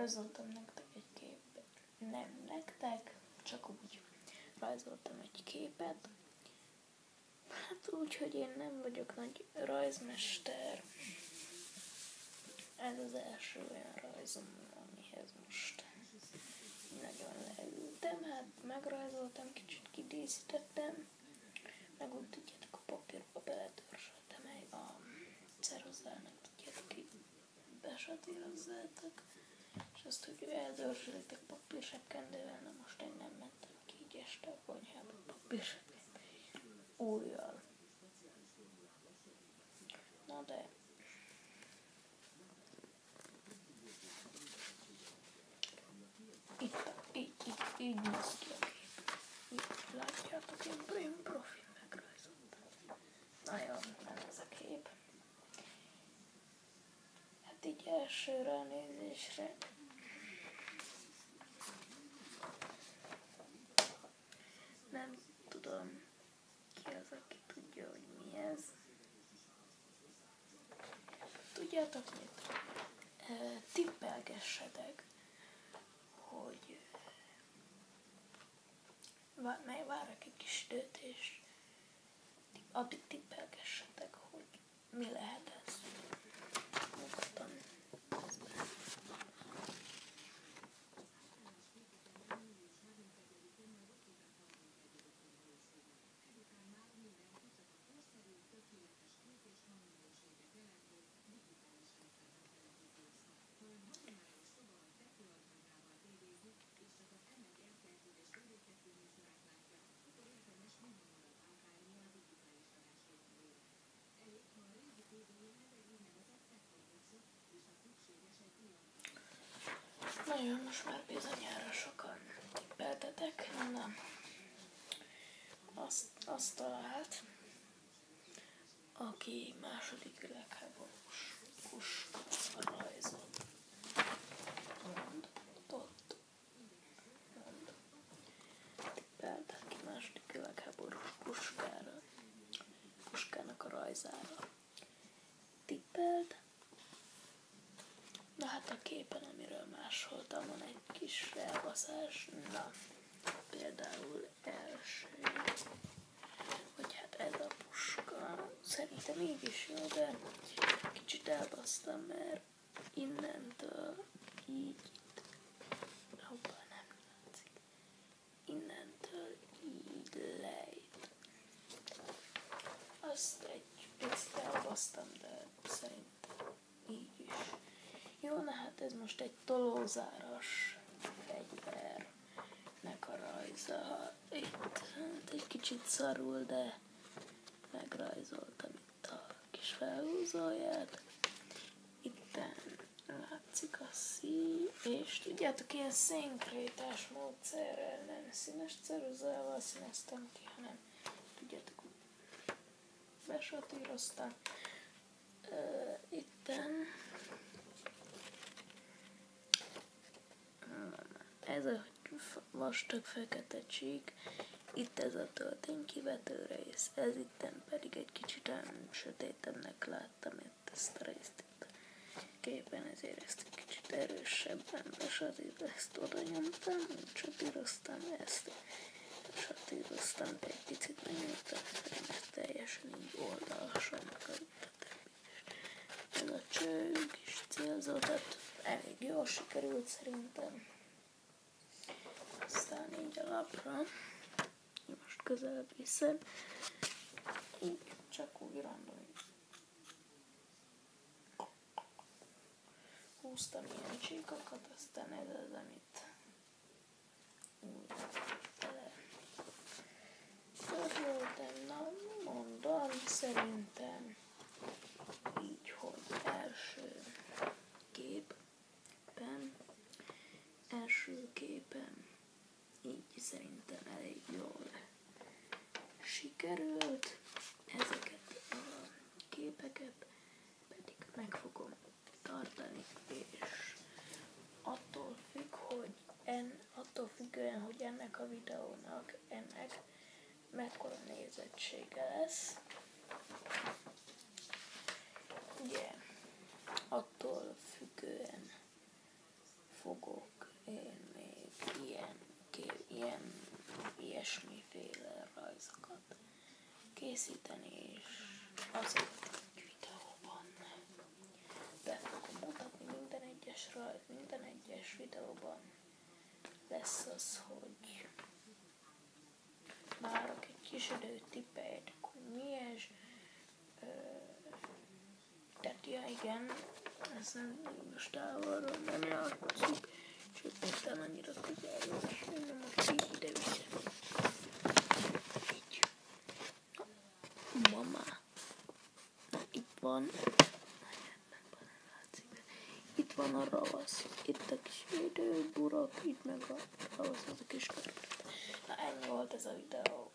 rajzoltam nektek egy képet. Nem nektek, csak úgy rajzoltam egy képet. Hát úgy, hogy én nem vagyok nagy rajzmester. Ez az első olyan rajzom, amihez most nagyon leültem. Hát megrajzoltam, kicsit kidíszítettem, meg úgy tudjátok, a papírba beledörzsöltem a ceruzának, tudjátok, így besatírozzátok. És azt, hogy eldörzsölitek papírsekkendővel, na most én nem mentem ki így este a konyhába papírsekkendővel. Újjal. Na de... Így néz ki a kép. Így látjátok, én profi megrajzoltam. Na jó, nem ez a kép. Hát így első ránézésre nem tudom, ki az, aki tudja, hogy mi ez. Tudjátok mit? Tippelgessetek, hogy várok egy kis időt, és addig tippelgessetek, hogy mi lehet ez. Nyugodtan. Nagyon, most már bizonyára sokan tippeltetek. Na, azt talált, aki második világháborús puska rajzolt. Mondott. Tippelt, aki második világháborús puskának a rajzára tippelt. Na hát a képen, amiről másoltam, van egy kis elbaszás. Na, például első, hogy hát ez a puska, szerintem így is jó, de kicsit elbasztam, mert innentől így, hoppá, nem látszik, innentől így lejt. Azt egy picit elbasztam, de szerintem így is. Jó, na hát ez most egy tolózáras fegyvernek a rajza. Itt hát egy kicsit szarul, de megrajzoltam itt a kis felhúzóját. Itten látszik a szíj, és tudjátok, ilyen szénkrétás módszerrel, nem színes ceruzával színeztem ki, hanem tudjátok, besatíroztam. Itten ez a vastag fekete csík, itt ez a tölténykivető rész, ez itten pedig egy kicsit olyan sötétebbnek láttam itt ezt a részt itt a képen, ezért ezt egy kicsit erősebben besatíroztam, ezt oda nyomtam, satíroztam ezt, satíroztam egy picit megnyomtam, mert teljesen így oldalasan megkaptam. Ez a cső kis célzó, tehát elég jól sikerült szerintem. Aztán így a lapra, most közelebb viszem, így csak úgy random húztam ilyen csíkokat, aztán ez az, amit úgy bele törlöltem. Na, mondom, szerintem így, hogy első képen így szerintem elég jól sikerült. Ezeket a képeket pedig meg fogom tartani, és attól függően, hogy ennek a videónak mekkora nézettsége lesz, ugye attól függően fog készíteni, és azért egy videóban be fogom mutatni minden egyes rajt, minden egyes videóban lesz az, hogy várok egy kis időt, tippeljetek, hogy mi ez. Tehát ja igen, ez nem most távolról nem látszik, csak aztán annyira közelről, és nem most így ide viszem. Így. Mama. Na, itt van. Itt van a ravasz, itt a kis védőburak, itt meg a ravasz, az a kis körület. Na ennyi volt ez a videó.